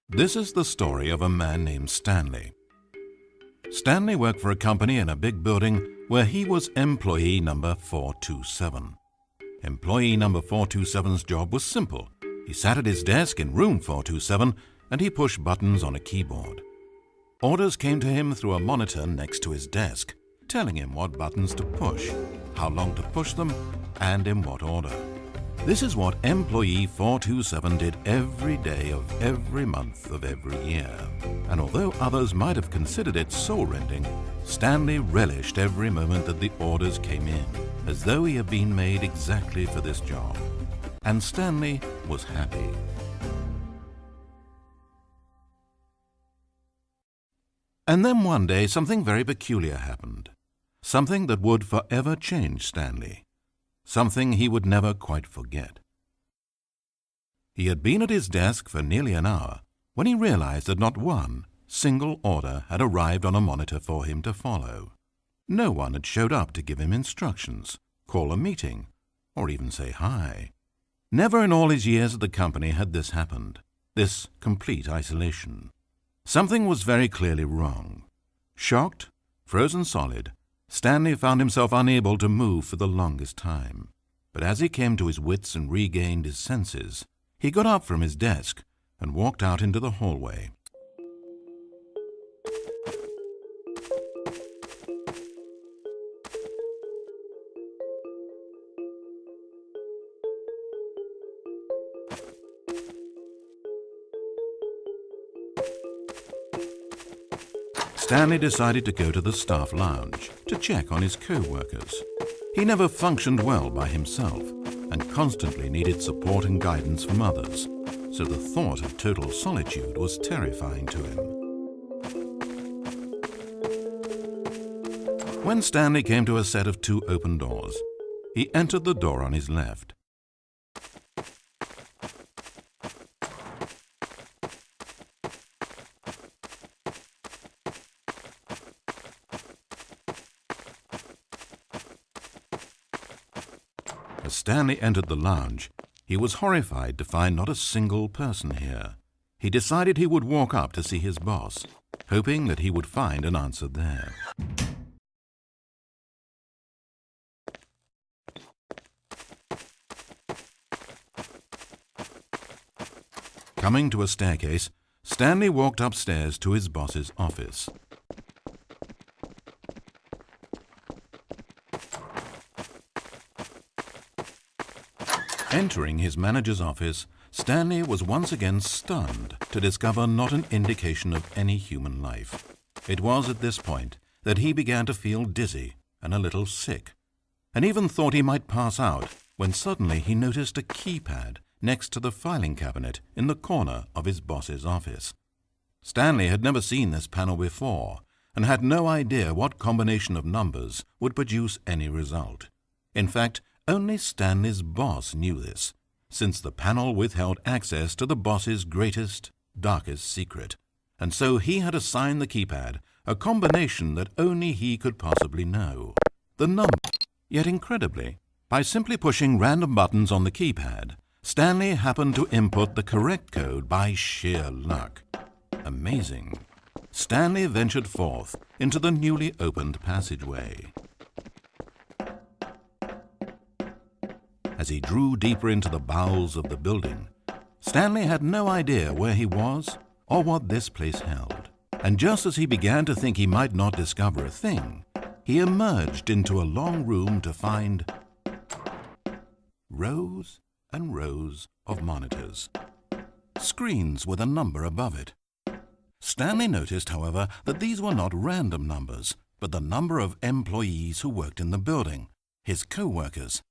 This is the story of a man named Stanley. Stanley worked for a company in a big building where he was employee number 427. Employee number 427's job was simple. He sat at his desk in room 427 and he pushed buttons on a keyboard. Orders came to him through a monitor next to his desk, telling him what buttons to push, how long to push them, and in what order. This is what employee 427 did every day of every month of every year. And although others might have considered it soul-rending, Stanley relished every moment that the orders came in, as though he had been made exactly for this job. And Stanley was happy. And then one day something very peculiar happened. Something that would forever change Stanley. Something he would never quite forget. He had been at his desk for nearly an hour when he realized that not one single order had arrived on a monitor for him to follow. No one had showed up to give him instructions, call a meeting, or even say hi. Never in all his years at the company had this happened, this complete isolation. Something was very clearly wrong. Shocked, frozen solid, Stanley found himself unable to move for the longest time. But as he came to his wits and regained his senses, he got up from his desk and walked out into the hallway. Stanley decided to go to the staff lounge to check on his co-workers. He never functioned well by himself and constantly needed support and guidance from others, so the thought of total solitude was terrifying to him. When Stanley came to a set of 2 open doors, he entered the door on his left. As Stanley entered the lounge, he was horrified to find not a single person here. He decided he would walk up to see his boss, hoping that he would find an answer there. Coming to a staircase, Stanley walked upstairs to his boss's office. Entering his manager's office, Stanley was once again stunned to discover not an indication of any human life. It was at this point that he began to feel dizzy and a little sick, and even thought he might pass out when suddenly he noticed a keypad next to the filing cabinet in the corner of his boss's office. Stanley had never seen this panel before and had no idea what combination of numbers would produce any result. In fact, only Stanley's boss knew this, since the panel withheld access to the boss's greatest, darkest secret, and so he had assigned the keypad a combination that only he could possibly know. The number. Yet incredibly, by simply pushing random buttons on the keypad, Stanley happened to input the correct code by sheer luck. Amazing. Stanley ventured forth into the newly opened passageway. As he drew deeper into the bowels of the building, Stanley had no idea where he was or what this place held. And just as he began to think he might not discover a thing, he emerged into a long room to find rows and rows of monitors, screens with a number above it. Stanley noticed, however, that these were not random numbers, but the number of employees who worked in the building, his co-workers.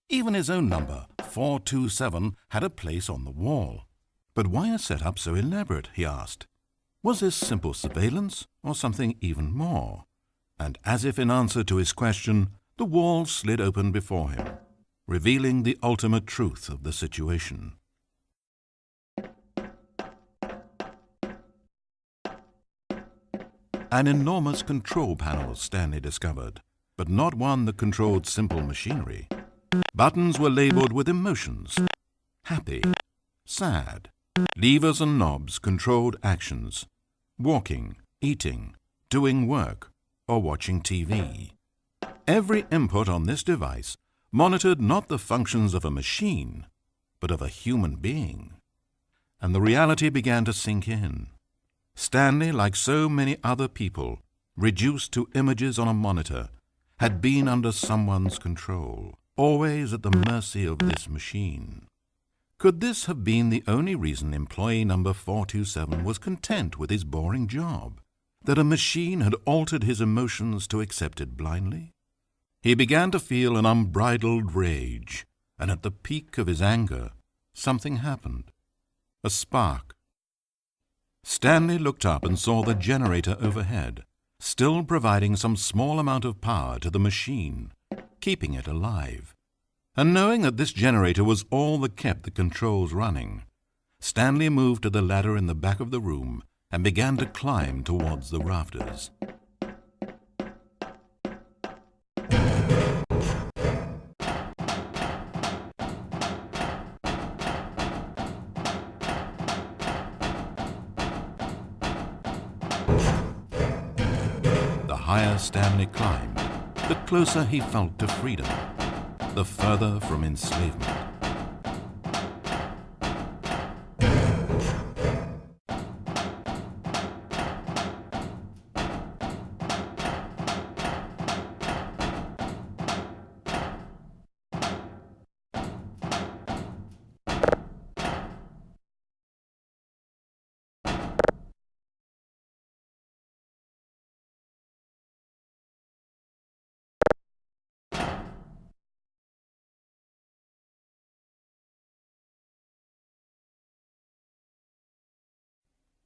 Even his own number, 427, had a place on the wall. But why a setup so elaborate, he asked. Was this simple surveillance or something even more? And as if in answer to his question, the wall slid open before him, revealing the ultimate truth of the situation. An enormous control panel, Stanley discovered, but not one that controlled simple machinery. Buttons were labeled with emotions: happy, sad, Levers and knobs controlled actions: walking, eating, doing work, or watching TV. Every input on this device monitored not the functions of a machine, but of a human being. And the reality began to sink in. Stanley, like so many other people, reduced to images on a monitor, had been under someone's control, always at the mercy of this machine. Could this have been the only reason employee number 427 was content with his boring job? That a machine had altered his emotions to accept it blindly? He began to feel an unbridled rage, and at the peak of his anger, something happened. A spark. Stanley looked up and saw the generator overhead, still providing some small amount of power to the machine, keeping it alive. And knowing that this generator was all that kept the controls running, Stanley moved to the ladder in the back of the room and began to climb towards the rafters. The higher Stanley climbed, the closer he felt to freedom, the further from enslavement.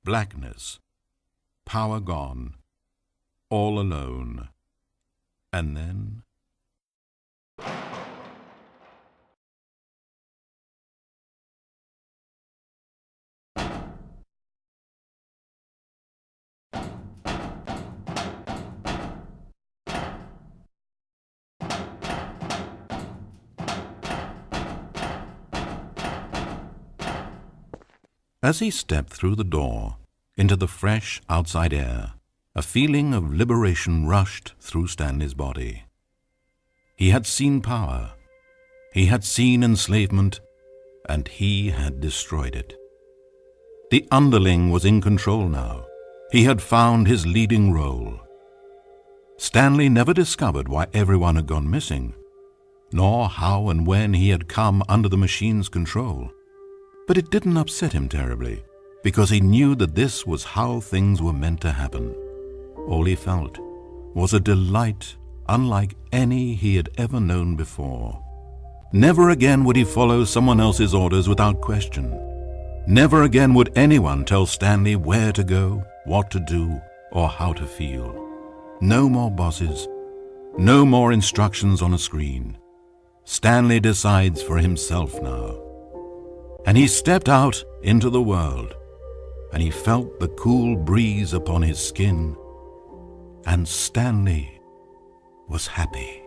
Blackness, power gone, all alone, and then... As he stepped through the door into the fresh outside air, a feeling of liberation rushed through Stanley's body. He had seen power, he had seen enslavement, and he had destroyed it. The underling was in control now. He had found his leading role. Stanley never discovered why everyone had gone missing, nor how and when he had come under the machine's control. But it didn't upset him terribly, because he knew that this was how things were meant to happen. All he felt was a delight unlike any he had ever known before. Never again would he follow someone else's orders without question. Never again would anyone tell Stanley where to go, what to do, or how to feel. No more bosses, no more instructions on a screen. Stanley decides for himself now. And he stepped out into the world, and he felt the cool breeze upon his skin, and Stanley was happy.